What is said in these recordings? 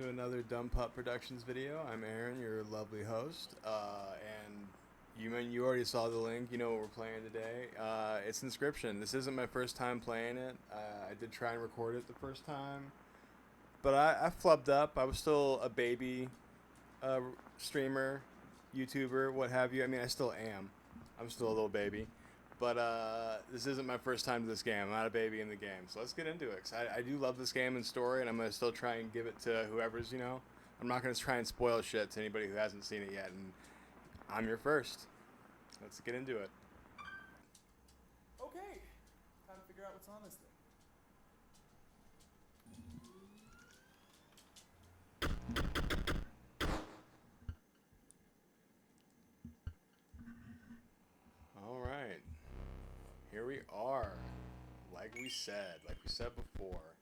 to another Dumb Pup Productions video. I'm Aaron, your lovely host, and you already saw the link. You know what we're playing today. It's Inscription. This isn't my first time playing it. I did try and record it the first time, but I flubbed up. I was still a baby streamer, YouTuber, what have you. I mean, I still am. I'm still a little baby. But this isn't my first time to this game. I'm not a baby in the game. So let's get into it. 'Cause I do love this game and story, and I'm going to still try and give it to whoever's, I'm not going to try and spoil shit to anybody who hasn't seen it yet. And I'm your first. Let's get into it. Okay, time to figure out what's on this thing. All right. Here we are. Like we said before.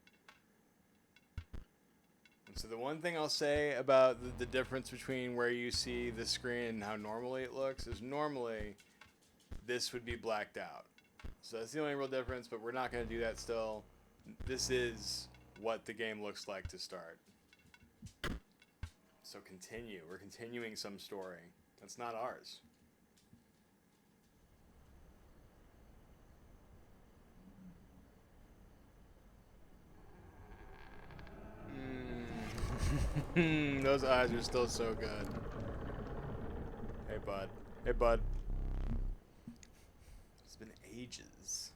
And so the one thing I'll say about the difference between where you see the screen and how normally it looks is normally this would be blacked out. So that's the only real difference, but we're not going to do that still. This is what the game looks like to start. So continue. We're continuing some story. That's not ours. Those eyes are still so good. Hey, bud. Hey, bud. It's been ages.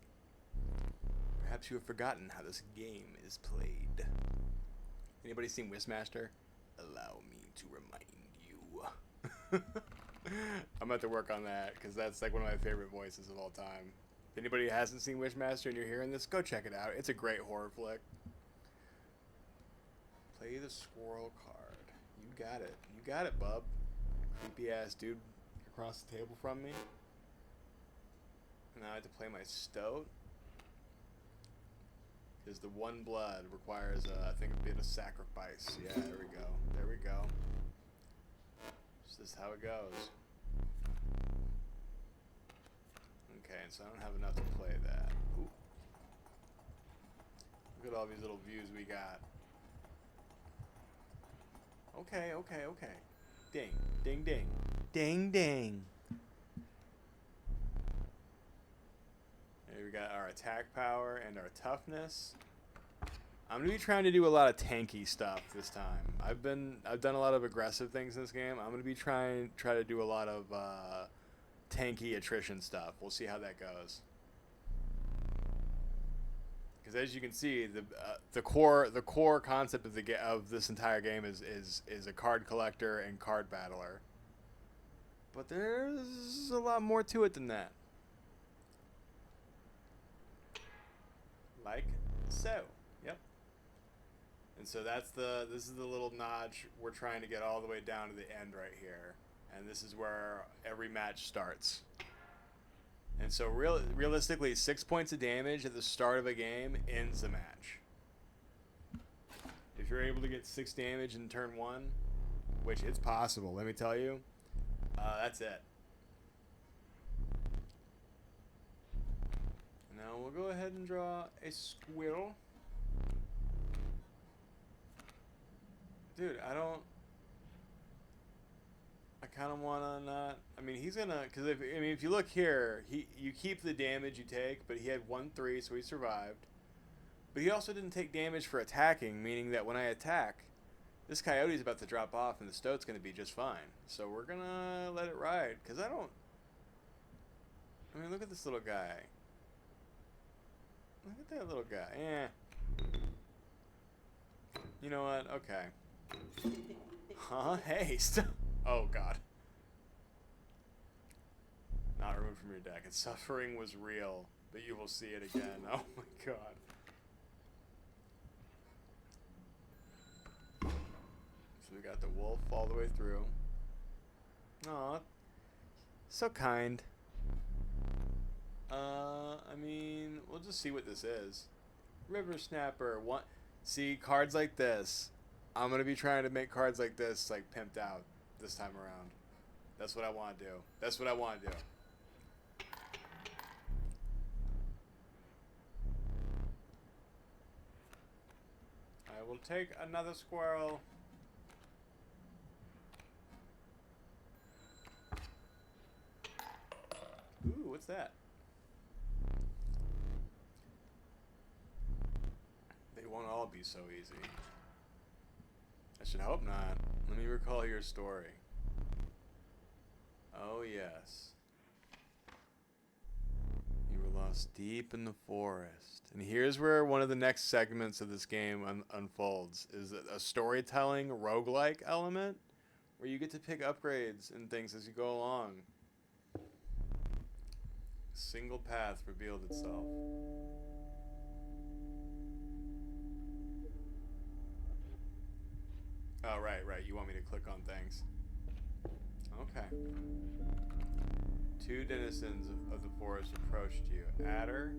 Perhaps you have forgotten how this game is played. Anybody seen Wishmaster? Allow me to remind you. I'm about to work on that because that's like one of my favorite voices of all time. If anybody hasn't seen Wishmaster and you're hearing this, go check it out. It's a great horror flick. Play the squirrel card. You got it. You got it, bub. Creepy ass dude across the table from me. Now I have to play my stoat. Because the one blood requires, I think, a bit of sacrifice. Yeah, there we go. There we go. This is how it goes. Okay, so I don't have enough to play that. Ooh. Look at all these little views we got. Okay. Ding, ding, ding. Ding, ding. There we got our attack power and our toughness. I'm gonna be trying to do a lot of tanky stuff this time. I've done a lot of aggressive things in this game. I'm gonna be try to do a lot of tanky attrition stuff. We'll see how that goes. Because as you can see, the core concept of this entire game is a card collector and card battler. But there's a lot more to it than that. Like so. Yep. And so this is the little notch we're trying to get all the way down to the end right here. And this is where every match starts. And so realistically, 6 points of damage at the start of a game ends the match. If you're able to get 6 damage in turn 1, which it's possible, let me tell you, that's it. Now we'll go ahead and draw a squirrel. Dude, I kind of want to not. I mean, he's gonna, because if you look here, you keep the damage you take, but he had 1-3, so he survived. But he also didn't take damage for attacking, meaning that when I attack, this coyote's about to drop off, and the stoat's gonna be just fine. So we're gonna let it ride, because I mean, look at this little guy. Look at that little guy. Eh. You know what? Okay. Huh? Hey, stop. Oh, God. Not removed from your deck. Its suffering was real, but you will see it again. Oh, my God. So we got the wolf all the way through. Aw. So kind. I mean, we'll just see what this is. River Snapper. See, cards like this. I'm going to be trying to make cards like this, like, pimped out this time around. That's what I want to do. That's what I want to do. I will take another squirrel. What's that? They won't all be so easy. I should hope not. Let me recall your story. Oh, yes. You were lost deep in the forest. And here's where one of the next segments of this game unfolds. Is a storytelling roguelike element where you get to pick upgrades and things as you go along. A single path revealed itself. Oh, right. You want me to click on things. Okay. Two denizens of the forest approached you. Adder.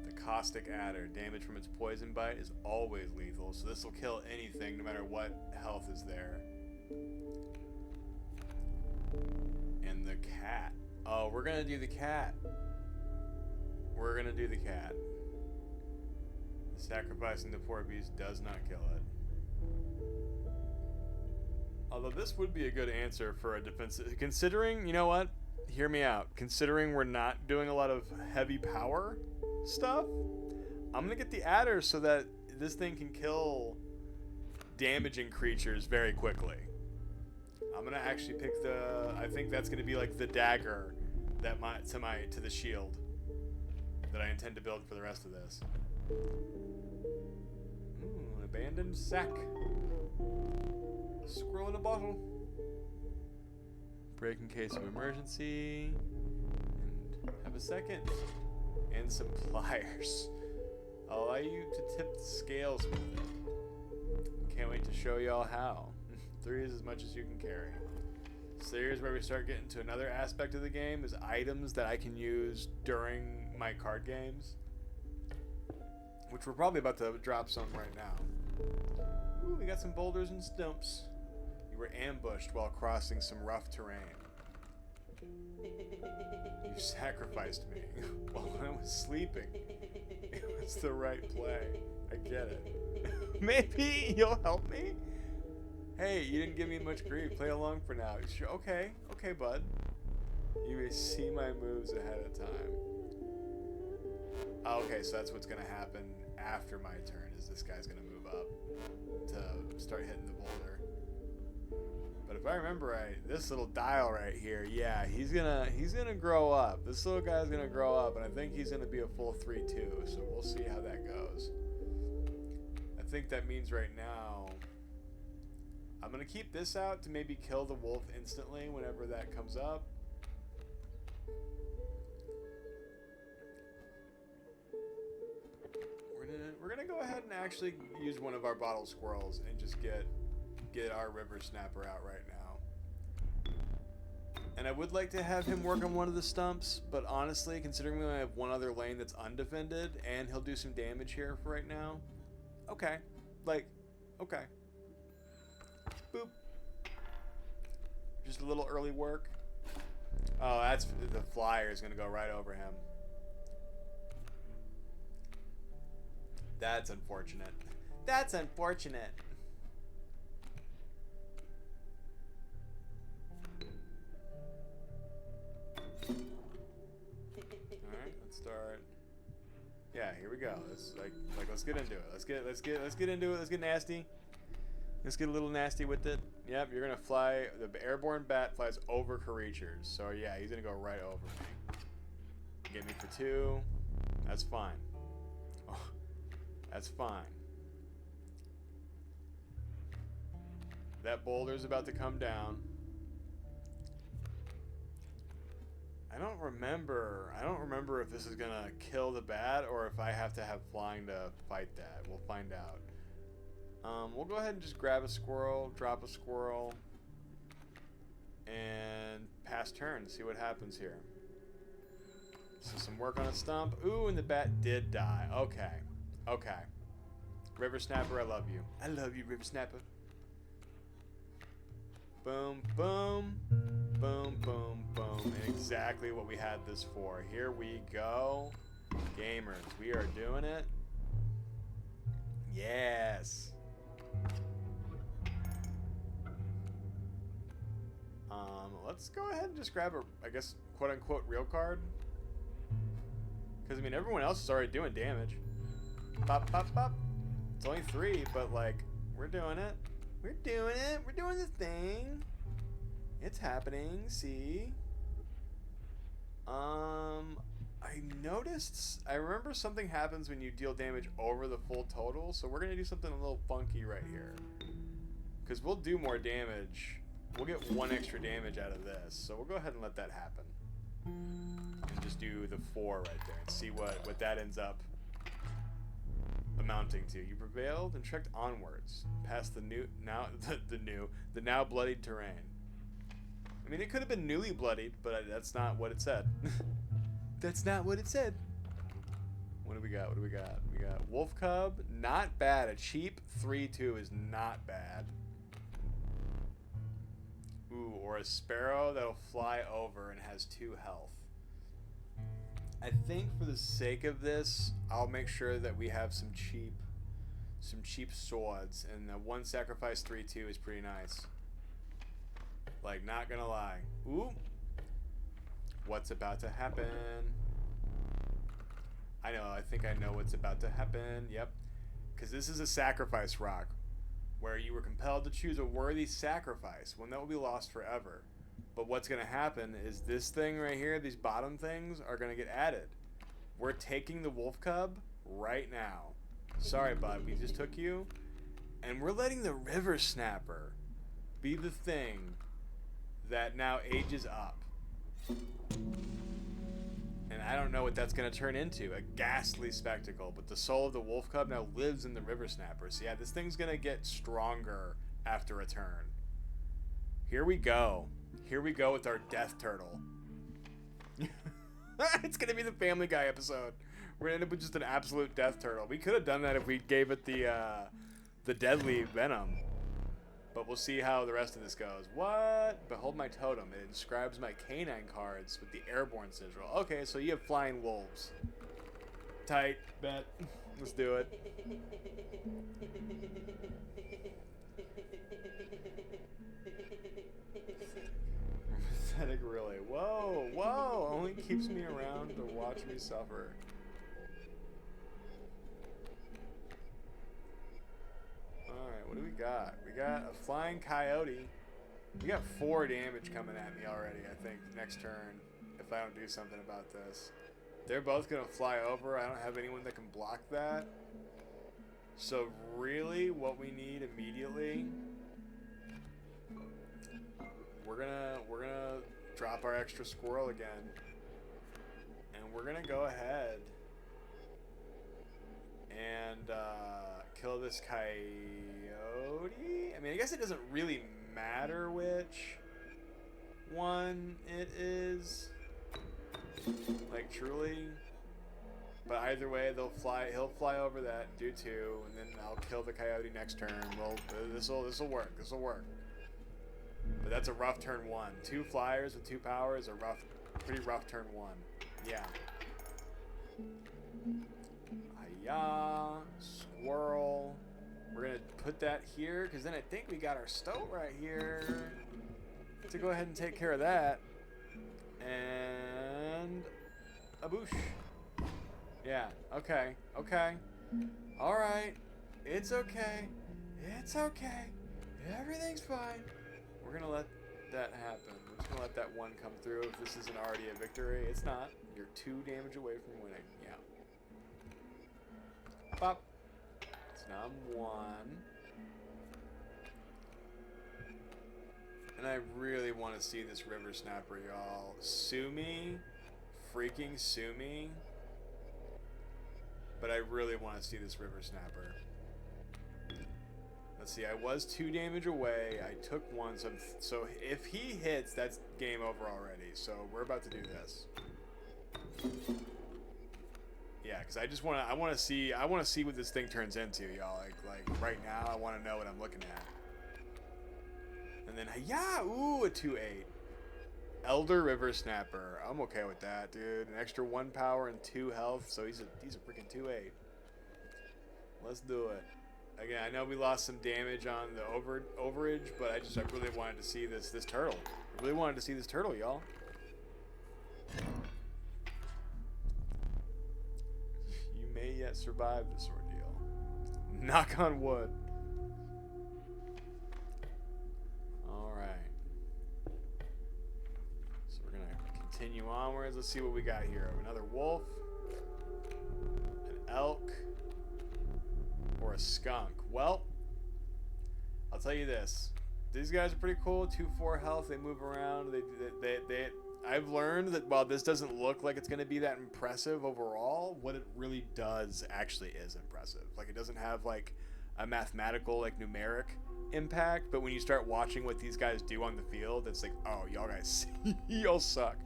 The caustic adder. Damage from its poison bite is always lethal, so this will kill anything no matter what health is there. And the cat. Oh, we're gonna do the cat. Sacrificing the poor beast does not kill it. Although this would be a good answer for a defensive... Considering, you know what? Hear me out. Considering we're not doing a lot of heavy power stuff, I'm going to get the adder so that this thing can kill damaging creatures very quickly. I'm going to actually pick the... I think that's going to be like the dagger that to the shield that I intend to build for the rest of this. Ooh, an abandoned sack. Squirrel in a bottle. Break in case of emergency. And have a second. And some pliers. I'll allow you to tip the scales with it. Can't wait to show y'all how. 3 is as much as you can carry. So here's where we start getting to another aspect of the game, is items that I can use during my card games. Which we're probably about to drop some right now. Ooh, we got some boulders and stumps. You were ambushed while crossing some rough terrain. You sacrificed me while I was sleeping. It was the right play. I get it. Maybe you'll help me? Hey, you didn't give me much grief. Play along for now. Sure, okay, bud. You may see my moves ahead of time. Okay, so that's what's going to happen after my turn, is this guy's going to move up to start hitting the boulder. But if I remember right, this little dial right here, yeah, he's gonna grow up. This little guy's gonna grow up, and I think he's gonna be a full 3/2. So we'll see how that goes. I think that means right now I'm gonna keep this out to maybe kill the wolf instantly whenever that comes up. We're gonna go ahead and actually use one of our bottle squirrels and just get our river snapper out right now. And I would like to have him work on one of the stumps, but honestly, considering we only have one other lane that's undefended and he'll do some damage here for right now, okay. Okay. Boop. Just a little early work. Oh, that's the flyer is gonna go right over him. That's unfortunate. That's unfortunate. Alright, let's start. Yeah, here we go. Let's get into it. Let's get into it. Let's get nasty. Let's get a little nasty with it. Yep, you're gonna fly. The airborne bat flies over creatures. So yeah, he's gonna go right over me. Get me for 2. That's fine. Oh, that's fine. That boulder's about to come down. I don't remember if this is gonna kill the bat or if I have to have flying to fight that. We'll find out. We'll go ahead and just grab a squirrel, drop a squirrel, and pass turn. See what happens here. So some work on a stump. Ooh, and the bat did die. Okay. River Snapper, I love you. I love you, River Snapper. Boom, boom, boom, boom, boom. And exactly what we had this for. Here we go. Gamers, we are doing it. Yes. Let's go ahead and just grab a, I guess, quote-unquote real card. Because, I mean, everyone else is already doing damage. Pop, pop, pop. It's only 3, but, like, we're doing it. We're doing it. We're doing the thing. It's happening. See? I noticed... I remember something happens when you deal damage over the full total, so we're going to do something a little funky right here. Because we'll do more damage. We'll get 1 extra damage out of this, so we'll go ahead and let that happen. And just do the 4 right there and see what that ends up amounting to. You prevailed and trekked onwards past the now bloodied terrain. I mean, it could have been newly bloodied, but that's not what it said. That's not what it said. What do we got? What do we got? We got Wolf Cub, not bad. A cheap 3/2 is not bad. Ooh, or a Sparrow that'll fly over and has 2 health. I think for the sake of this, I'll make sure that we have some cheap swords, and the 1 sacrifice 3/2 is pretty nice. Like, not gonna lie. Ooh. What's about to happen? I know, I think I know what's about to happen. Yep. Because this is a sacrifice rock, where you were compelled to choose a worthy sacrifice, one that will be lost forever. But what's going to happen is this thing right here, these bottom things, are going to get added. We're taking the Wolf Cub right now. Sorry, bud, we just took you. And we're letting the River Snapper be the thing that now ages up. And I don't know what that's going to turn into. A ghastly spectacle. But the soul of the Wolf Cub now lives in the River Snapper. So yeah, this thing's going to get stronger after a turn. Here we go. Here we go with our Death Turtle. It's going to be the Family Guy episode. We're going to end up with just an absolute Death Turtle. We could have done that if we gave it the Deadly Venom. But we'll see how the rest of this goes. What? Behold my totem. It inscribes my canine cards with the airborne sigil. Okay, so you have flying wolves. Tight. Bet. Let's do it. Pathetic, really. Whoa, whoa. Only keeps me around to watch me suffer. Alright, what do we got? We got a flying coyote. We got 4 damage coming at me already, I think, next turn, if I don't do something about this. They're both going to fly over. I don't have anyone that can block that. So really, what we need immediately, we're gonna drop our extra squirrel again. And we're going to go ahead and kill this coyote. I mean, I guess it doesn't really matter which one it is, like, truly. But either way, he'll fly over that, do 2, and then I'll kill the coyote next turn. Well, this'll work. This'll work. But that's a rough turn 1. 2 flyers with 2 powers, pretty rough turn 1. Yeah. Hiya, squirrel. We're gonna put that here, because then I think we got our stoat right here to go ahead and take care of that. And a boosh. Yeah, okay, okay. Alright, it's okay. It's okay. Everything's fine. We're gonna let that happen. We're just gonna let that 1 come through. If this isn't already a victory, it's not. You're 2 damage away from winning. Yeah. Pop. It's now 1. And I really want to see this River Snapper, y'all. Sue me. Freaking sue me. But I really want to see this River Snapper. Let's see, I was 2 damage away. I took 1, so if he hits, that's game over already. So we're about to do this. Yeah, because I want to see what this thing turns into, y'all. Like right now, I want to know what I'm looking at. And then, yeah, ooh, a 2/8. Elder River Snapper. I'm okay with that, dude. An extra 1 power and 2 health, so he's a freaking 2/8. Let's do it. Again, I know we lost some damage on the overage, but I really wanted to see this turtle. I really wanted to see this turtle, y'all. may yet survive this ordeal. Knock on wood. Alright. So we're going to continue onwards. Let's see what we got here. Another wolf. An elk. Or a skunk. Well, I'll tell you this. These guys are pretty cool. 2-4 health. They move around. I've learned that while this doesn't look like it's going to be that impressive overall, what it really does actually is impressive. Like, it doesn't have like a mathematical, like numeric impact, but when you start watching what these guys do on the field, it's like, oh, y'all guys, y'all suck.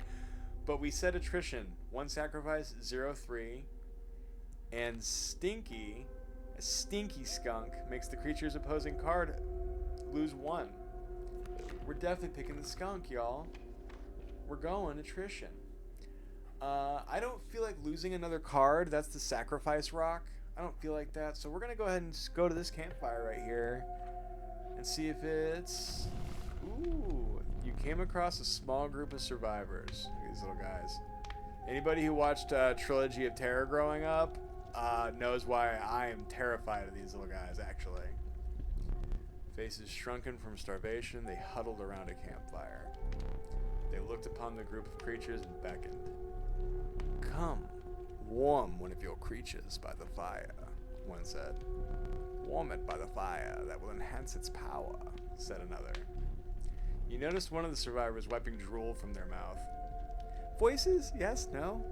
But we said attrition. 1 sacrifice, 0-3. And Stinky, a stinky skunk, makes the creature's opposing card lose 1. We're definitely picking the skunk, y'all. We're going attrition. I don't feel like losing another card. That's the sacrifice rock. I don't feel like that. So we're going to go ahead and just go to this campfire right here and see if it's... Ooh, you came across a small group of survivors. Look at these little guys. Anybody who watched Trilogy of Terror growing up knows why I am terrified of these little guys, actually. Faces shrunken from starvation, they huddled around a campfire. They looked upon the group of creatures and beckoned. Come, warm one of your creatures by the fire, one said. Warm it by the fire, that will enhance its power, said another. You noticed one of the survivors wiping drool from their mouth. Voices? Yes? No?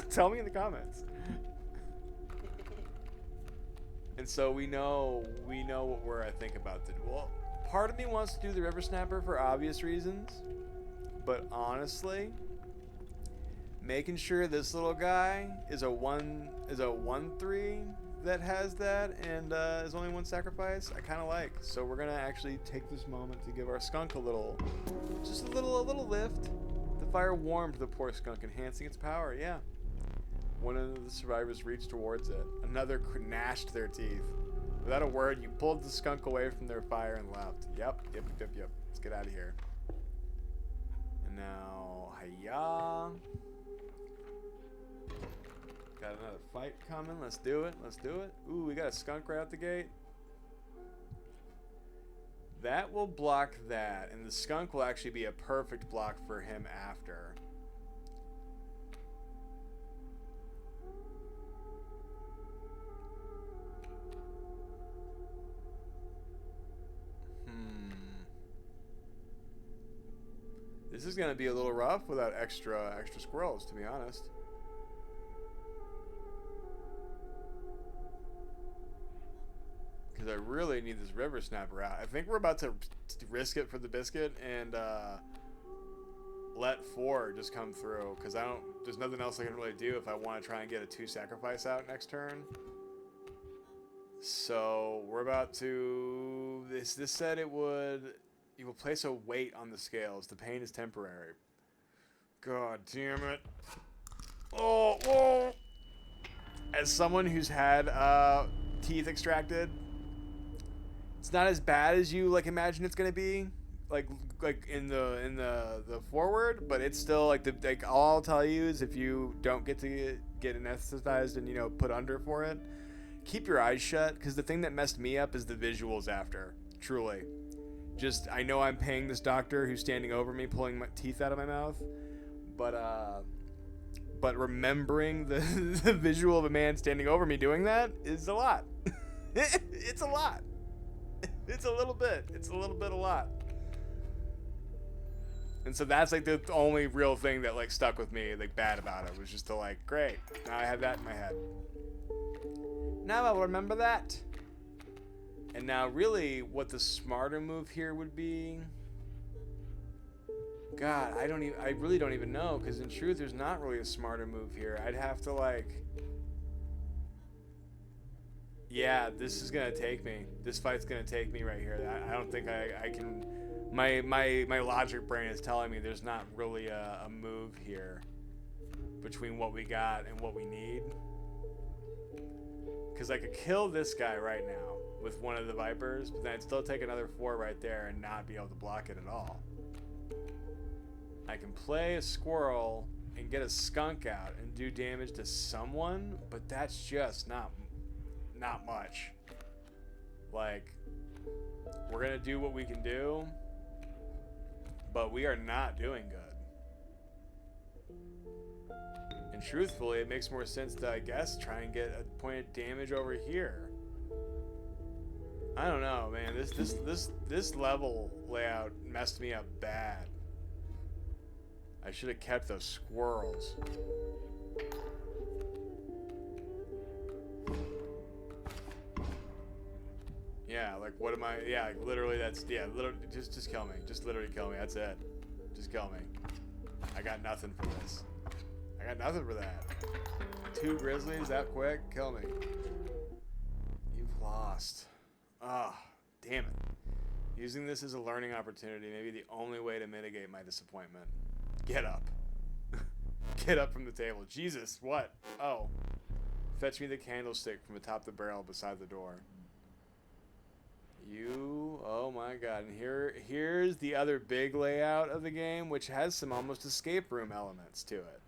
Tell me in the comments. And so we know what we're, I think, about to do. Well, part of me wants to do the River Snapper for obvious reasons. But honestly, making sure this little guy is a 1/3 that has that and is only 1 sacrifice, I kind of like. So we're gonna actually take this moment to give our skunk a little lift. The fire warmed the poor skunk, enhancing its power. Yeah. One of the survivors reached towards it. Another gnashed their teeth. Without a word, you pulled the skunk away from their fire and left. Yep. Let's get out of here. And now, hiya. Got another fight coming. Let's do it. Ooh, we got a skunk right out the gate. That will block that, and the skunk will actually be a perfect block for him after. This is gonna be a little rough without extra squirrels, to be honest. Because I really need this river snapper out. I think we're about to risk it for the biscuit and let 4 just come through. Because there's nothing else I can really do if I want to try and get a 2 sacrifice out next turn. So we're about to. This said it would. You will place a weight on the scales. The pain is temporary. God damn it. Oh. As someone who's had teeth extracted, it's not as bad as you imagine it's gonna be. Like in the forward, but it's still like all I'll tell you is if you don't get to get anesthetized and put under for it, keep your eyes shut, because the thing that messed me up is the visuals after. Truly. Just, I know I'm paying this doctor who's standing over me, pulling my teeth out of my mouth, but remembering the visual of a man standing over me doing that is a lot. It's a lot. It's a little bit a lot. And so that's the only real thing that stuck with me bad about it, was just to great, now I have that in my head. Now I'll remember that. And now really what the smarter move here would be, God, I really don't even know, because in truth there's not really a smarter move here. I'd have to yeah, this is gonna take me. This fight's gonna take me right here. I don't think I can. My logic brain is telling me there's not really a move here between what we got and what we need. Because I could kill this guy right now with one of the Vipers, but then I'd still take another 4 right there and not be able to block it at all. I can play a squirrel and get a skunk out and do damage to someone, but that's just not much. Like, we're gonna do what we can do, but we are not doing good. And truthfully, it makes more sense to, I guess, try and get a point of damage over here. I don't know, man. This level layout messed me up bad. I should have kept those squirrels. Yeah, like what am I? Yeah, like literally that's literally just kill me. Just literally kill me. That's it. Just kill me. I got nothing for this. I got nothing for that. 2 grizzlies that quick? Kill me. You've lost. Ah, oh, damn it. Using this as a learning opportunity may be the only way to mitigate my disappointment. Get up. Get up from the table. Jesus, what? Oh. Fetch me the candlestick from atop the barrel beside the door. Oh my god. And here's the other big layout of the game, which has some almost escape room elements to it.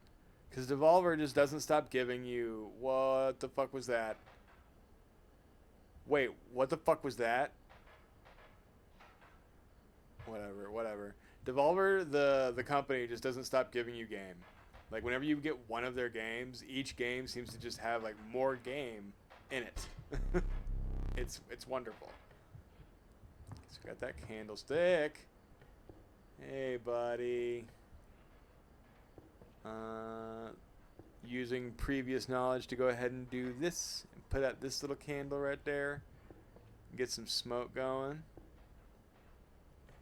Because Devolver just doesn't stop giving you... What the fuck was that? Wait, what the fuck was that? Whatever. Devolver, the company, just doesn't stop giving you game. Like, whenever you get one of their games, each game seems to just have, like, more game in it. It's wonderful. So we got that candlestick. Hey, buddy. Using previous knowledge to go ahead and do this. And put out this little candle right there. Get some smoke going.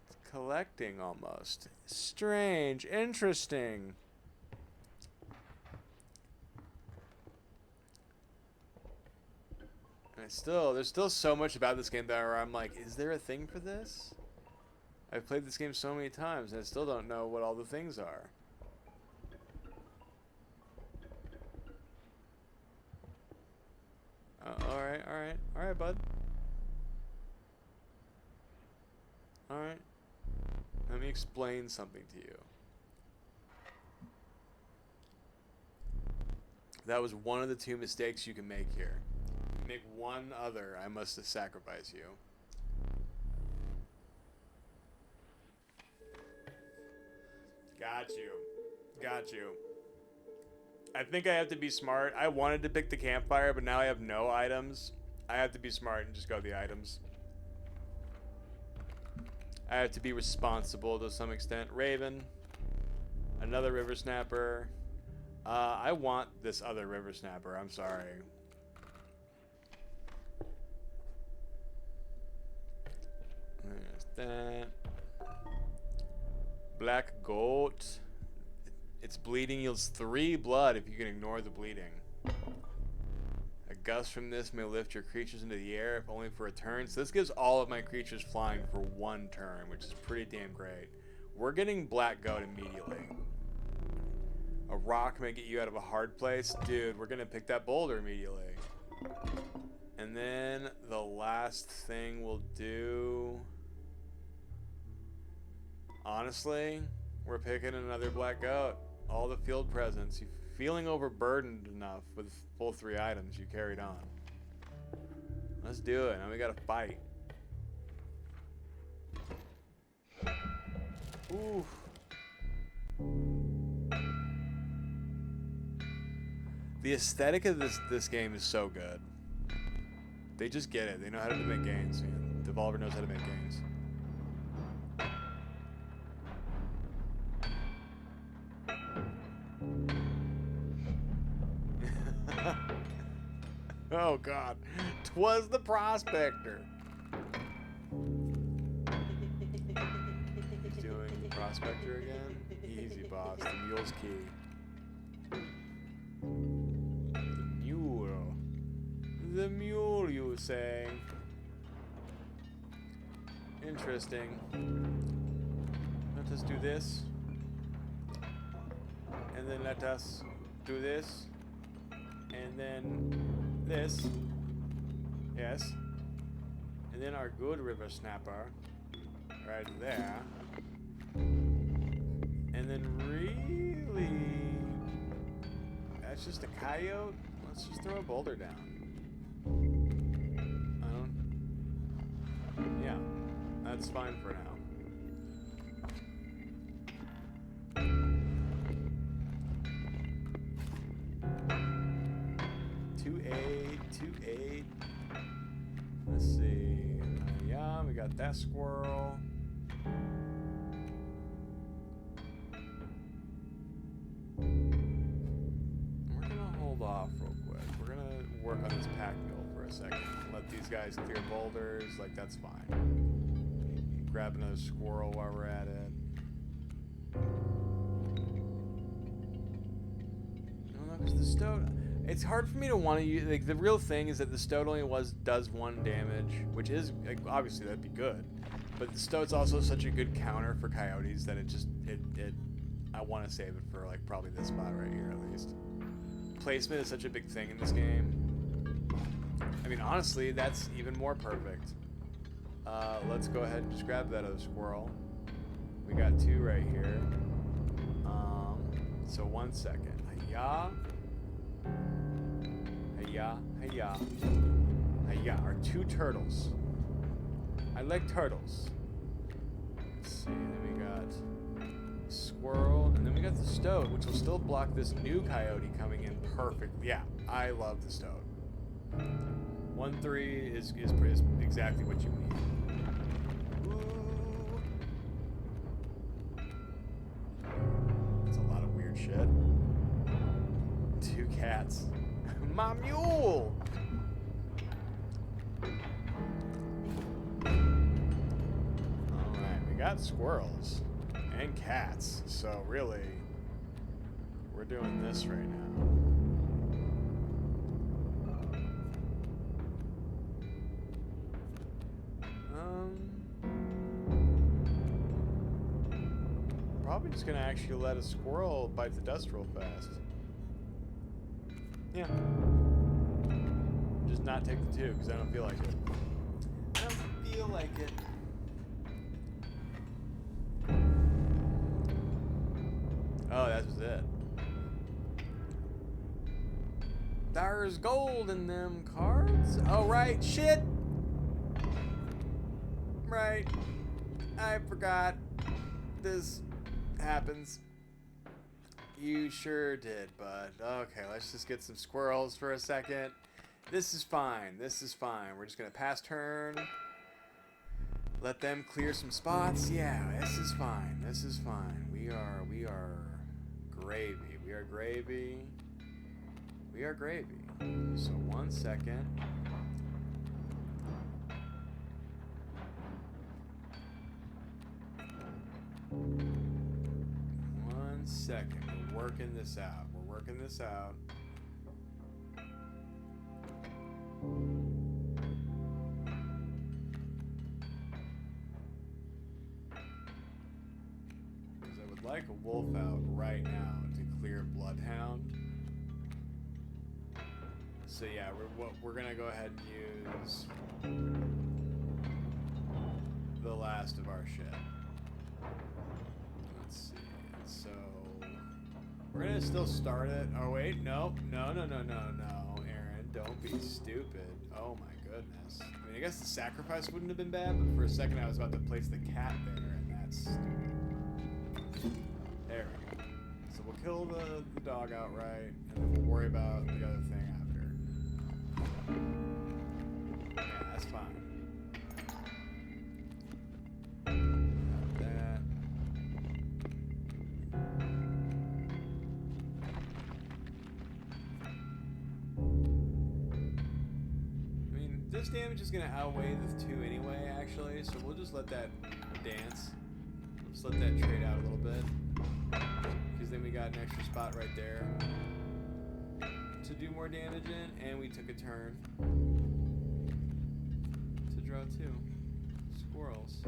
It's collecting almost. Strange. Interesting. And there's still so much about this game that I'm like, is there a thing for this? I've played this game so many times and I still don't know what all the things are. Alright, bud. Alright. Let me explain something to you. That was one of the 2 mistakes you can make here. Make one other, I must sacrifice you. Got you. I think I have to be smart. I wanted to pick the campfire, but now I have no items. I have to be smart and just go the items. I have to be responsible to some extent. Raven. Another river snapper. I want this other river snapper. I'm sorry. There's that. Black goat. Its bleeding yields 3 blood if you can ignore the bleeding. A gust from this may lift your creatures into the air, if only for a turn. So this gives all of my creatures flying for 1 turn, which is pretty damn great. We're getting black goat immediately. A rock may get you out of a hard place. Dude, we're going to pick that boulder immediately. And then the last thing we'll do... Honestly, we're picking another black goat. All the field presence. You feeling overburdened enough with full 3 items, you carried on. Let's do it. Now we gotta fight. Ooh. The aesthetic of this game is so good. They just get it. They know how to make games, man. Devolver knows how to make games. Oh god, 'twas the prospector. He's doing the prospector again. Easy, boss. The mule's key. The mule, you say? Interesting. Let us do this, and then let us do this, and then this, yes, and then our good river snapper right there, and then really It's just a coyote. Let's just throw a boulder down. Yeah, that's fine for now. Two eight. Let's see. Yeah, we got that squirrel. We're gonna hold off real quick. We're gonna work on this pack mule for a second. Let these guys clear boulders. Like, that's fine. Grab another squirrel while we're at it. I don't know, because the stoat... It's hard for me to want to use... Like, the real thing is that the stoat only does 1 damage, which is... Like, obviously, that'd be good. But the stoat's also such a good counter for coyotes that it just... I want to save it for, like, probably this spot right here, at least. Placement is such a big thing in this game. I mean, honestly, that's even more perfect. Let's go ahead and just grab that other squirrel. We got 2 right here. So 1 second. Hiya. Hiya. Hiya. Hiya. Our 2 turtles. I like turtles. Let's see. Then we got squirrel, and then we got the stoat, which will still block this new coyote coming in perfectly. Yeah, I love the stoat. 1-3 is exactly what you need. Ooh. That's a lot of weird shit. 2 cats. My mule! Alright, we got squirrels. And cats. So really, we're doing this right now. Probably just gonna actually let a squirrel bite the dust real fast. Yeah. Just not take the 2 because I don't feel like it. I don't feel like it. Oh, that was it. There's gold in them cards. Oh, right. Shit. Right. I forgot. This happens. You sure did, bud. Okay, let's just get some squirrels for a second. This is fine. This is fine. We're just going to pass turn. Let them clear some spots. Yeah, this is fine. This is fine. We are gravy. We are gravy. We are gravy. So 1 second. One second. We're working this out. We're working this out. Because I would like a wolf out right now to clear Bloodhound. So yeah, we're gonna go ahead and use the last of our shit. Let's see. So we're gonna still start it. Oh wait, no, Aaron, don't be stupid. Oh my goodness. I mean, I guess the sacrifice wouldn't have been bad, but for a second I was about to place the cat there, and that's stupid. There we go. So we'll kill the dog outright, and then we'll worry about the other thing after. Yeah, that's fine. Got that. I mean, this damage is going to outweigh the 2 anyway, actually, so we'll just let that dance. Just let that trade out a little bit. Because then we got an extra spot right there to do more damage in, and we took a turn to draw 2 squirrels.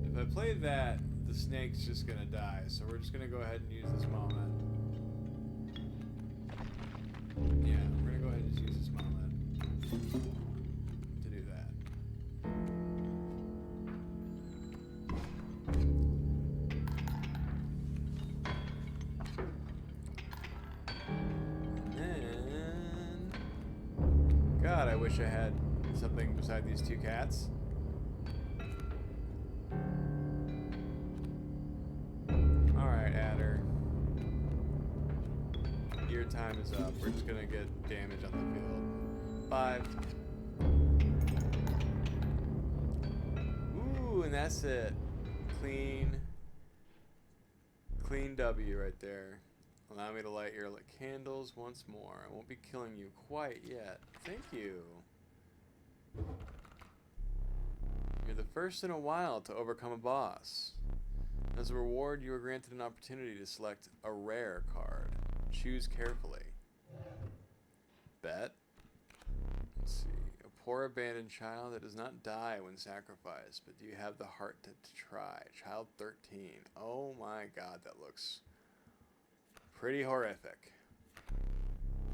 If I play that, the snake's just gonna die, so we're just gonna go ahead and use this moment. Yeah, we're gonna go ahead and just use this moment to do that. wish I had something beside these two cats. Alright, Adder. Your time is up. We're just gonna get damage on the field. 5. Ooh, and that's it. Clean W right there. Allow me to light your candles once more. I won't be killing you quite yet. Thank you. You're the first in a while to overcome a boss. As a reward, you are granted an opportunity to select a rare card. Choose carefully. Bet. Let's see. A poor abandoned child that does not die when sacrificed, but do you have the heart to try? Child 13. Oh my god, that looks pretty horrific.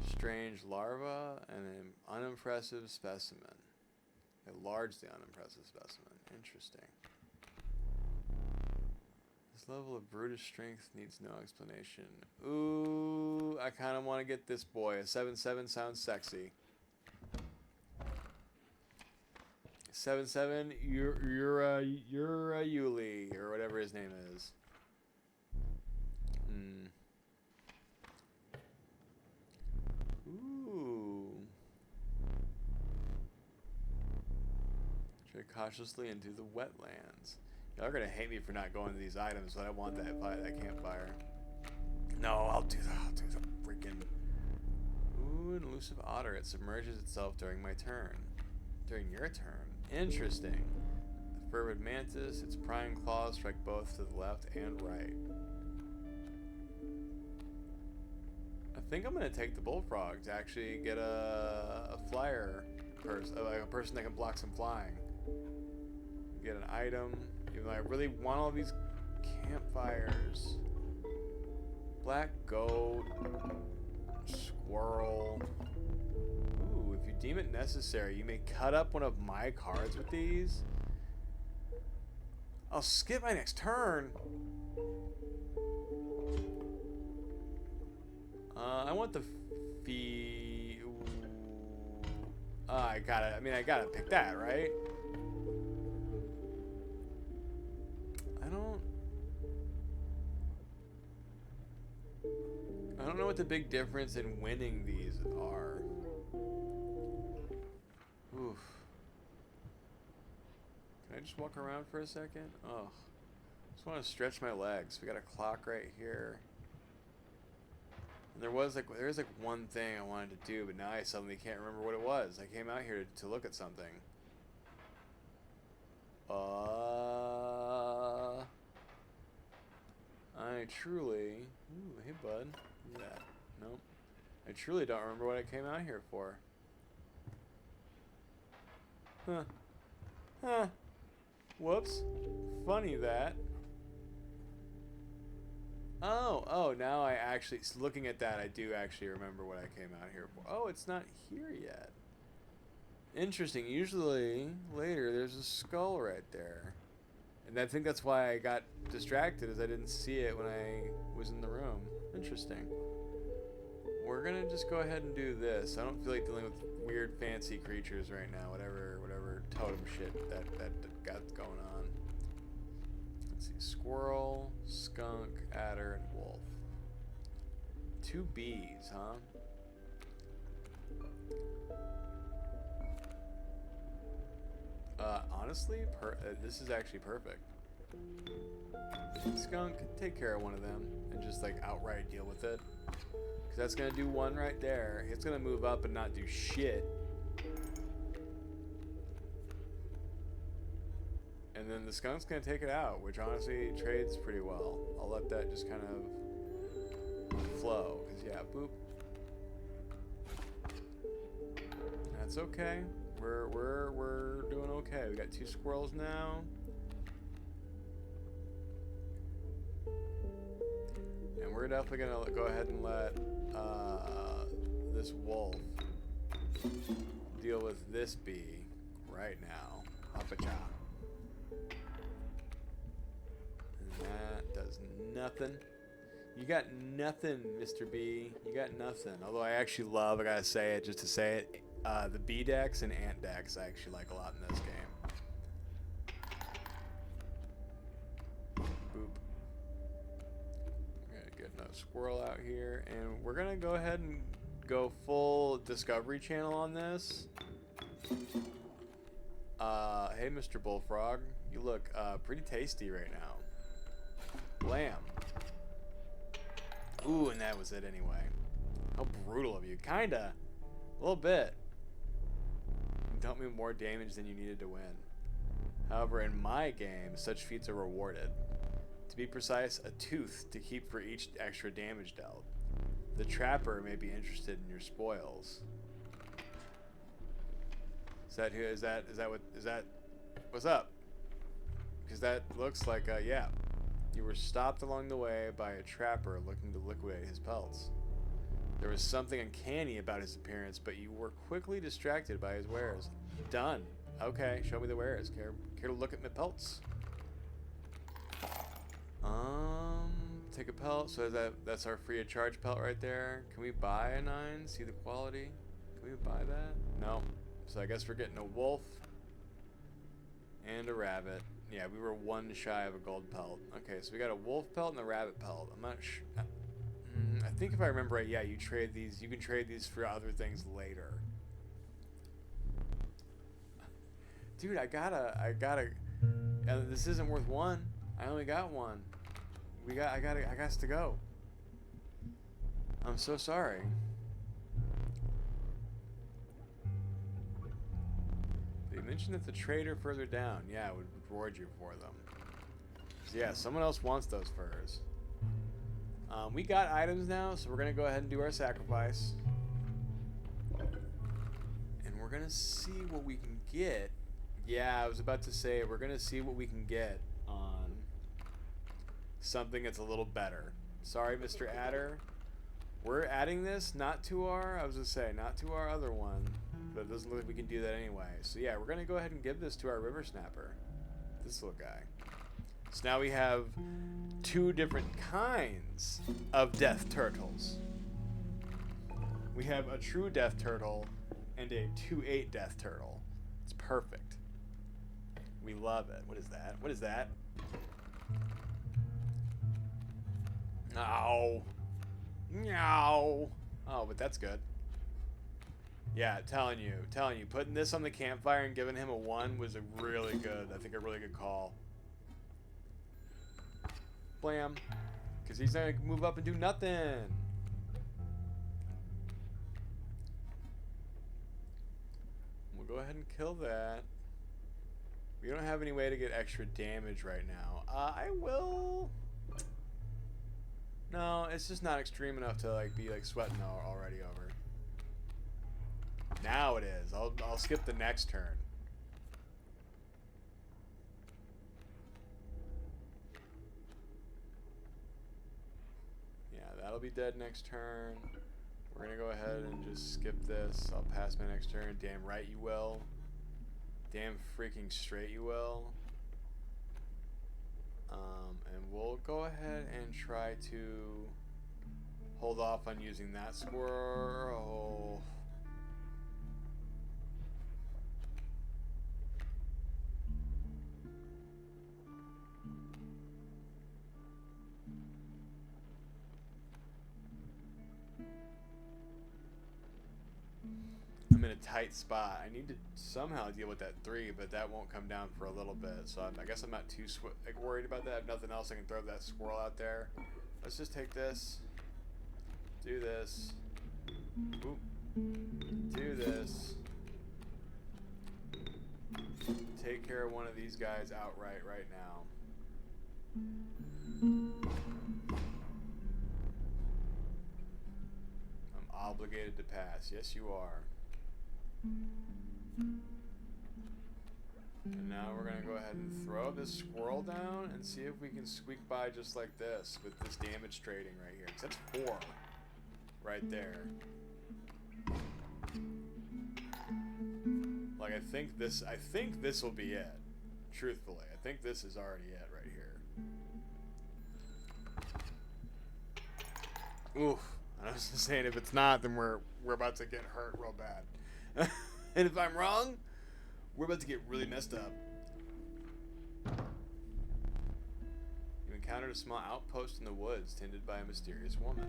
Strange larva and an unimpressive specimen. A largely unimpressive specimen. Interesting. This level of brutish strength needs no explanation. Ooh, I kind of want to get this boy. A 7/7 sounds sexy. 7/7, you're a Yuli, or whatever his name is. Ooh. Tread cautiously into the wetlands. Y'all are gonna hate me for not going to these items, but I want that campfire. No, I'll do the freaking. Ooh, an elusive otter. It submerges itself during my turn. During your turn. Interesting. The fervid mantis. Its prying claws strike both to the left and right. I think I'm gonna take the bullfrog to actually get a flyer person, like a person that can block some flying. Get an item. Even though I really want all these campfires. Black goat. Squirrel. Ooh, if you deem it necessary, you may cut up one of my cards with these. I'll skip my next turn. I want the fee. Ooh. I gotta pick that, right? I don't know what the big difference in winning these are. Oof. Can I just walk around for a second? Oh, just want to stretch my legs. We got a clock right here. And there's like one thing I wanted to do, but now I suddenly can't remember what it was. I came out here to look at something. I truly. Ooh, hey bud. Look at that. Nope. I truly don't remember what I came out here for. Huh. Huh. Whoops. Funny that. Oh, now I actually, looking at that, I do actually remember what I came out here for. Oh, it's not here yet. Interesting. Usually, later, there's a skull right there. And I think that's why I got distracted, is I didn't see it when I was in the room. Interesting. We're gonna just go ahead and do this. I don't feel like dealing with weird fancy creatures right now. Whatever totem shit that got going on. Let's see. Squirrel, skunk, adder, and wolf. 2 bees, huh? Honestly, this is actually perfect. Skunk, take care of one of them and just like outright deal with it. Because that's going to do one right there. It's going to move up and not do shit. And then the skunk's going to take it out, which honestly trades pretty well. I'll let that just kind of flow. Because yeah, boop. That's okay. We're doing okay. We got 2 squirrels now. And we're definitely gonna go ahead and let this wolf deal with this bee right now. Up-a-cha. And that does nothing. You got nothing, Mr. B. You got nothing. Although I actually love, I gotta say it just to say it, The bee decks and ant decks I actually like a lot in this game. Boop. We're gonna get another squirrel out here, and we're gonna go ahead and go full Discovery Channel on this. Hey, Mr. Bullfrog, you look pretty tasty right now. Lamb. Ooh, and that was it anyway. How brutal of you. Kinda. A little bit. You dealt me more damage than you needed to win. However, in my game, such feats are rewarded. To be precise, a tooth to keep for each extra damage dealt. The trapper may be interested in your spoils. Is that who? Is that what? Is that? What's up? Because that looks like yeah. You were stopped along the way by a trapper looking to liquidate his pelts. There was something uncanny about his appearance, but you were quickly distracted by his wares. Done. Okay, show me the wares. Care to look at my pelts? Take a pelt. So that's our free of charge pelt right there. Can we buy a 9? See the quality? Can we buy that? No. So I guess we're getting a wolf and a rabbit. Yeah, we were 1 shy of a gold pelt. Okay, so we got a wolf pelt and a rabbit pelt. I'm not sure. I think if I remember right, yeah, you trade these. You can trade these for other things later. Dude, I gotta. This isn't worth 1. I only got 1. I got to go. I'm so sorry. They mentioned that the trader further down, yeah, would reward you for them. So yeah, someone else wants those furs. We got items now, so we're gonna go ahead and do our sacrifice. And we're gonna see what we can get. Yeah, I was about to say, we're gonna see what we can get on something that's a little better. Sorry, Mr. Adder. We're adding this, not to our, I was gonna say, not to our other one. But it doesn't look like we can do that anyway. So yeah, we're gonna go ahead and give this to our river snapper. This little guy. So now we have 2 different kinds of death turtles. We have a true death turtle and a 2/8 death turtle. It's perfect. We love it. What is that? What is that? Ow. Meow. Oh, but that's good. Yeah, telling you, putting this on the campfire and giving him a 1 was a really good call. Blam. Because he's not going to move up and do nothing. We'll go ahead and kill that. We don't have any way to get extra damage right now. I will... No, it's just not extreme enough to be sweating already over. Now it is. I'll skip the next turn. Yeah, that'll be dead next turn. We're gonna go ahead and just skip this. I'll pass my next turn. Damn right you will. Damn freaking straight you will. And we'll go ahead and try to hold off on using that squirrel. I'm in a tight spot. I need to somehow deal with that 3, but that won't come down for a little bit. So I guess I'm not too worried about that. I have nothing else I can throw that squirrel out there. Let's just take this. Do this. Oop. Do this. Take care of one of these guys outright right now. I'm obligated to pass. Yes, you are. And now we're going to go ahead and throw this squirrel down and see if we can squeak by just like this with this damage trading right here. 'Cause that's 4 right there. Like I think this will be it. Truthfully, I think this is already it right here. Oof. I was just saying if it's not, then we're about to get hurt real bad. And if I'm wrong, we're about to get really messed up. You encountered a small outpost in the woods tended by a mysterious woman.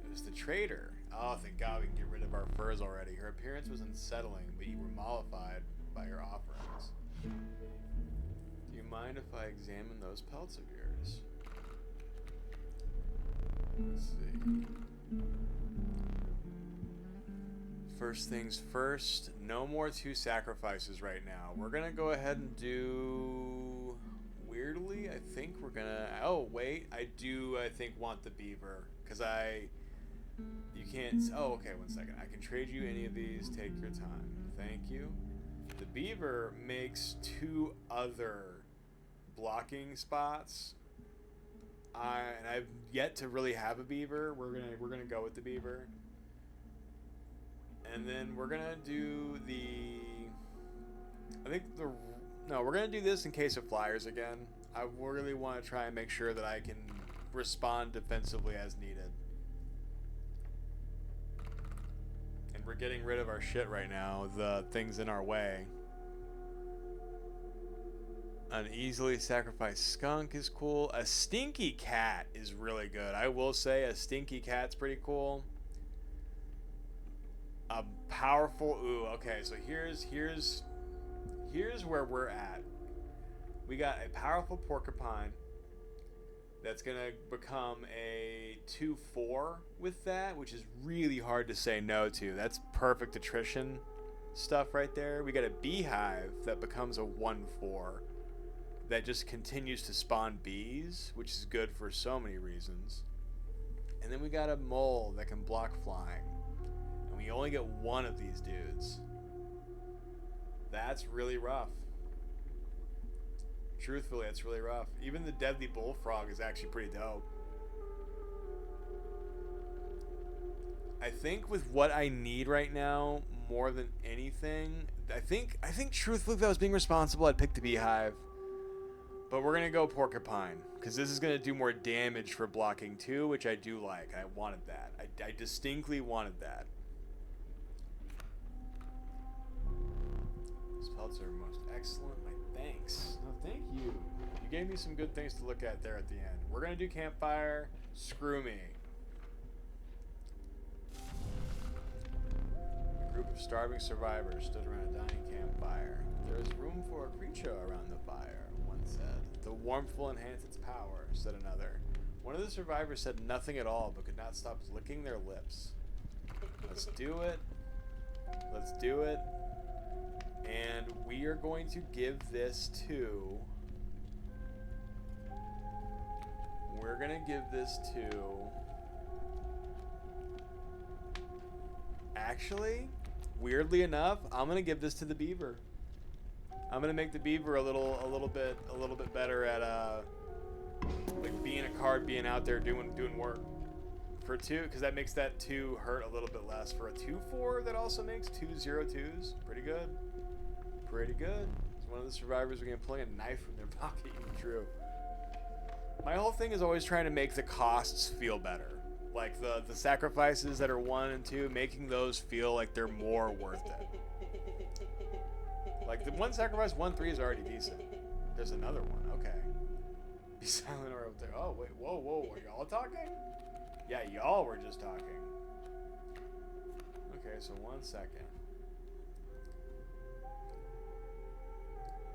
It was the trader. Oh, thank God we can get rid of our furs already. Her appearance was unsettling, but you were mollified by her offerings. Do you mind if I examine those pelts of yours? Let's see. First things first, no more 2 sacrifices right now. We're gonna go ahead and do... Weirdly, I think we're gonna... Oh, wait. I think, want the beaver. Because You can't... Oh, okay, one second. I can trade you any of these. Take your time. Thank you. The beaver makes 2 other blocking spots. And I've yet to really have a beaver. We're gonna go with the beaver. And then we're gonna do the... we're gonna do this in case of flyers again. I really want to try and make sure that I can respond defensively as needed. And we're getting rid of our shit right now, the things in our way. An easily sacrificed skunk is cool. A stinky cat is really good. I will say a stinky cat's pretty cool. A powerful... Ooh, okay, so here's where we're at. We got a powerful porcupine that's going to become a 2/4 with that, which is really hard to say no to. That's perfect attrition stuff right there. We got a beehive that becomes a 1/4 that just continues to spawn bees, which is good for so many reasons. And then we got a mole that can block flying. And we only get 1 of these dudes. That's really rough. Truthfully, it's really rough. Even the deadly bullfrog is actually pretty dope. I think with what I need right now, more than anything, I think truthfully, if I was being responsible, I'd pick the beehive. But we're gonna go porcupine, because this is gonna do more damage for blocking too, which I do like. I wanted that. I distinctly wanted that. These pelts are most excellent. My thanks. No, thank you. You gave me some good things to look at there at the end. We're gonna do campfire. Screw me. A group of starving survivors stood around a dying campfire. There is room for a creature around the fire, one said. The warmth will enhance its power, said another. One of the survivors said nothing at all, but could not stop licking their lips. Let's do it. Let's do it. And we are going to give this to... We're going to give this to... Actually, weirdly enough, I'm going to give this to the beaver. I'm going to make the beaver a little bit better at like being a card, being out there doing work. For 2, because that makes that 2 hurt a little bit less. For a 2/4, that also makes 2 0/2s. Pretty good. Pretty good. So one of the survivors are going to pull a knife from their pocket. True. My whole thing is always trying to make the costs feel better. Like the sacrifices that are 1 and 2, making those feel like they're more worth it. Like the 1 sacrifice, 1/3 is already decent. There's another one. Okay. Be silent or out there. Oh wait, whoa, are y'all talking? Yeah, y'all were just talking. Okay, so 1 second.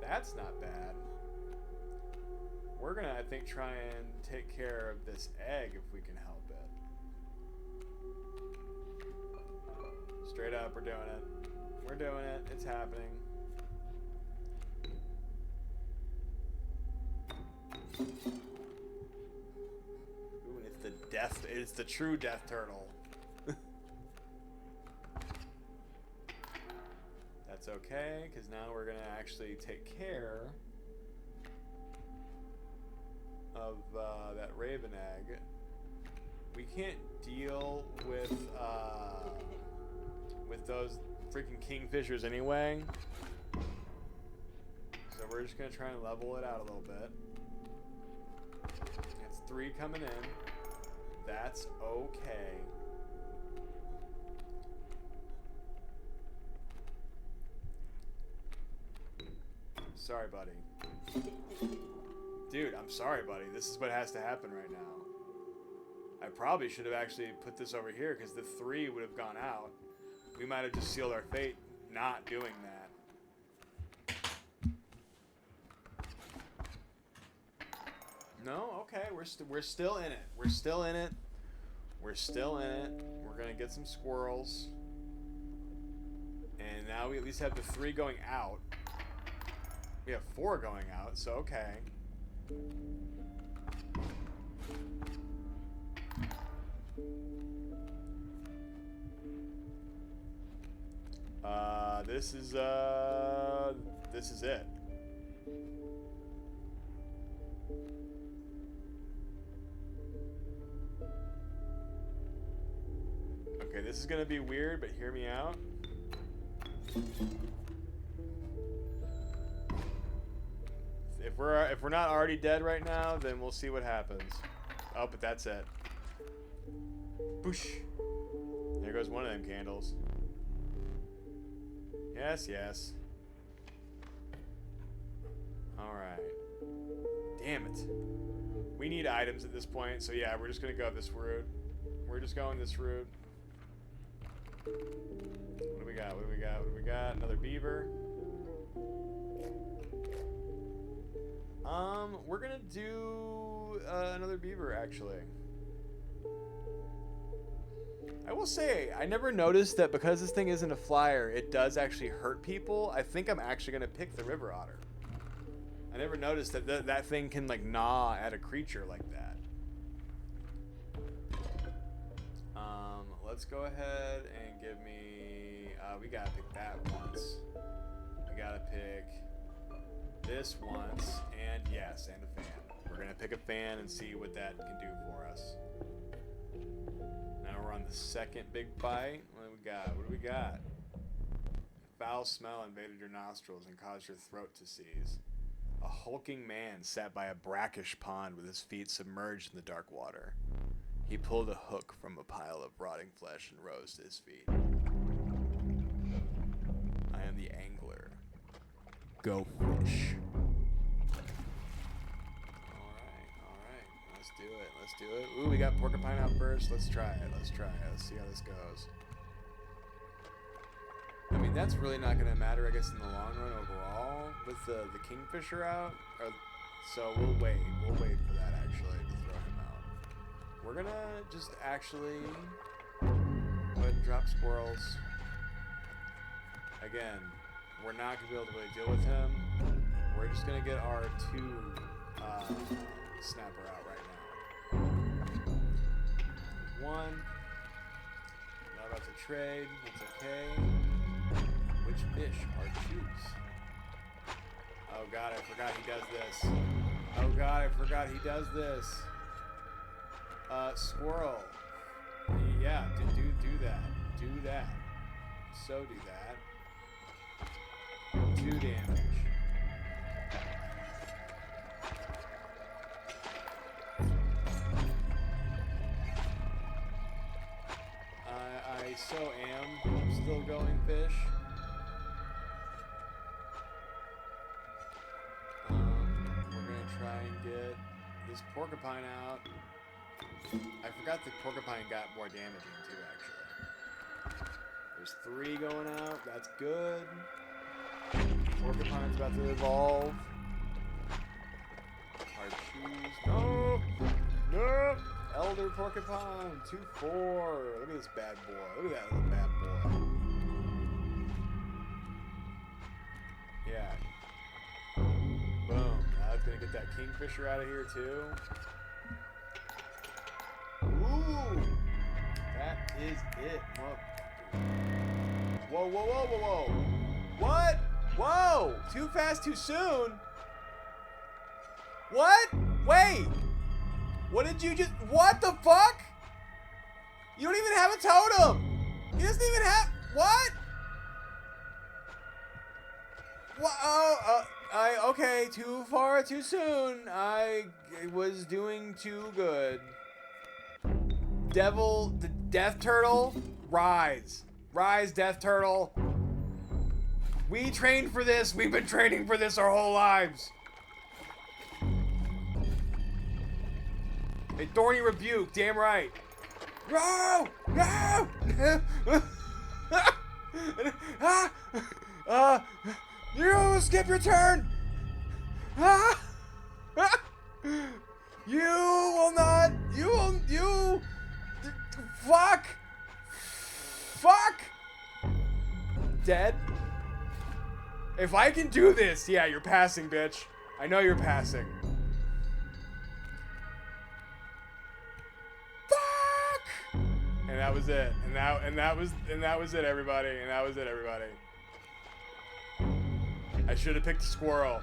That's not bad. We're gonna, I think, try and take care of this egg if we can help it. Straight up, we're doing it. We're doing it. It's happening. Ooh, and it's the true death turtle. That's okay, because now we're gonna actually take care of that raven egg. We can't deal with those freaking kingfishers anyway, so we're just gonna try and level it out a little bit. It's 3 coming in. That's okay. Sorry, buddy. Dude, I'm sorry, buddy. This is what has to happen right now. I probably should have actually put this over here because the 3 would have gone out. We might have just sealed our fate not doing that. No? Okay, we're still in it. We're still in it. We're still in it. We're going to get some squirrels. And now we at least have the 3 going out. We have 4 going out, so okay. This is it. Okay, this is gonna be weird, but hear me out. If we're not already dead right now, then we'll see what happens. Oh, but that's it. Boosh. There goes one of them candles. Yes, yes. Alright. Damn it. We need items at this point, so yeah, we're just gonna go this route. We're just going this route. What do we got? What do we got? What do we got? Another beaver. We're gonna do another beaver, actually. I will say, I never noticed that because this thing isn't a flyer, it does actually hurt people. I think I'm actually gonna pick the river otter. I never noticed that that thing can like gnaw at a creature like that. Let's go ahead and give me. We gotta pick that once. We gotta pick this once, and yes, and a fan. We're gonna pick a fan and see what that can do for us. Now we're on the second big bite. What do we got? What do we got? A foul smell invaded your nostrils and caused your throat to seize. A hulking man sat by a brackish pond with his feet submerged in the dark water. He pulled a hook from a pile of rotting flesh and rose to his feet. I am the angler. Go fish. Alright. Let's do it. Ooh, we got porcupine out first. Let's try it. Let's see how this goes. I mean, that's really not going to matter, I guess, in the long run overall with the kingfisher out. So we'll wait. We'll wait for that, actually, to throw him out. We're going to just actually go ahead and drop squirrels. Again, we're not going to be able to really deal with him. We're just going to get our 2 snapper out right now. 1. Not about to trade. It's okay. Which fish are choose? Oh god, I forgot he does this. Oh god, I forgot he does this. Squirrel. Yeah, do that. Do that. So do that. 2 damage. I so am still going fish. We're gonna try and get this porcupine out. I forgot the porcupine got more damaging too, actually. There's 3 going out. That's good. Porcupine's about to evolve. Hard shoes. No! No! Elder porcupine. 2-4. Look at this bad boy. Look at that little bad boy. Yeah. Boom. Now it's gonna get that kingfisher out of here too. Ooh! That is it. Whoa, whoa, whoa, whoa, whoa. What? Whoa! Too fast, too soon? What? Wait! What did you just... What the fuck? You don't even have a totem! He doesn't even have... What? What? Oh, okay, too far, too soon. I was doing too good. Devil, the death turtle, rise. Rise, death turtle. We trained for this. We've been training for this our whole lives. A thorny rebuke, damn right. No! No! You skip your turn! You will not. You. Fuck! Fuck! Dead? If I can do this, yeah, you're passing, bitch. I know you're passing. Fuck! And that was it. And that was it, everybody. And that was it, everybody. I should have picked a squirrel.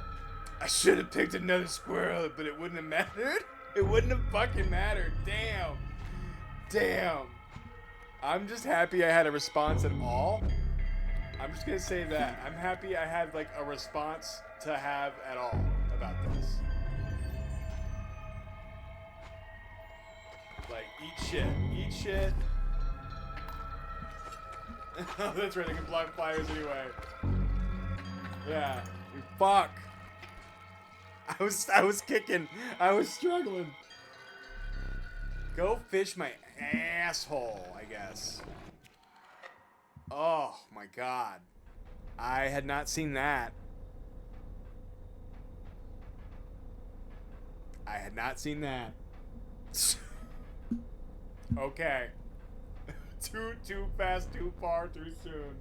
I should have picked another squirrel, but it wouldn't have mattered. It wouldn't have fucking mattered. Damn. Damn. I'm just happy I had a response at all. I'm just gonna say that. I'm happy I had like a response to have at all about this. Like, eat shit. Eat shit. Oh, that's right, they can block fires anyway. Yeah. Fuck. I was kicking. I was struggling. Go fish my asshole, I guess. Oh my god. I had not seen that. I had not seen that. Okay. Too fast, too far, too soon.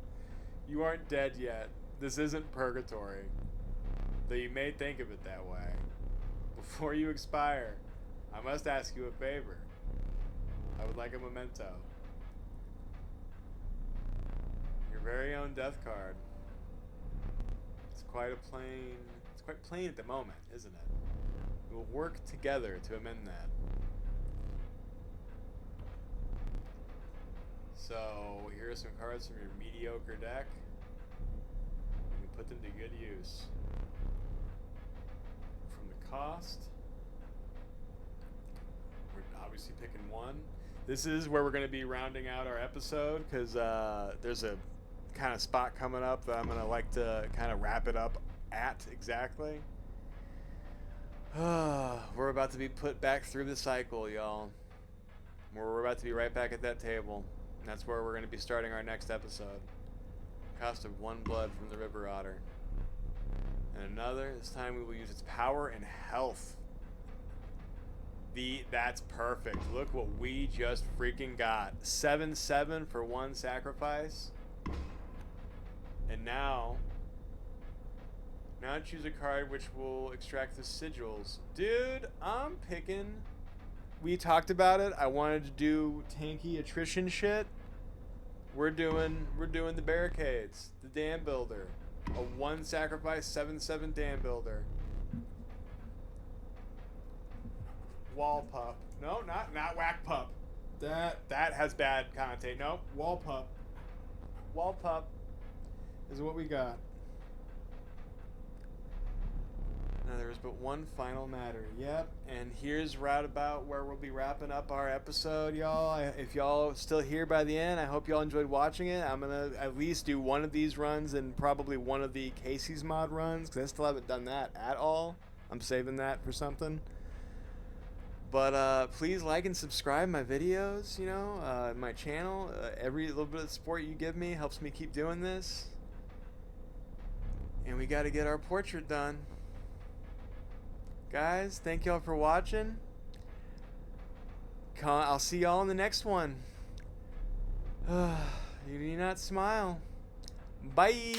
You aren't dead yet. This isn't purgatory. Though you may think of it that way. Before you expire, I must ask you a favor. I would like a memento. Your very own death card. It's quite plain at the moment, isn't it? We'll work together to amend that. So, here are some cards from your mediocre deck. You can put them to good use. From the cost, we're obviously picking one. This is where we're going to be rounding out our episode, because there's a kind of spot coming up that I'm going to like to kind of wrap it up at exactly. We're about to be put back through the cycle, y'all. We're about to be right back at that table. And that's where we're going to be starting our next episode. Cost of 1 blood from the river otter. And another, this time we will use its power and health. That's perfect. Look what we just freaking got. 7/7 for 1 sacrifice. And now choose a card which will extract the sigils. Dude, I'm picking. We talked about it. I wanted to do tanky attrition shit. We're doing the barricades, the dam builder, a 1 sacrifice 7/7 dam builder. Wall pup. No, not whack pup. That has bad connotation. No, wall pup. Wall pup is what we got. Now there's but one final matter. Yep, and here's right about where we'll be wrapping up our episode, y'all. If y'all still here by the end, I hope y'all enjoyed watching it. I'm gonna at least do one of these runs and probably one of the Casey's mod runs, because I still haven't done that at all. I'm saving that for something. But please like and subscribe my videos, my channel. Every little bit of support you give me helps me keep doing this. And we got to get our portrait done. Guys, thank y'all for watching. I'll see y'all in the next one. You do not smile. Bye.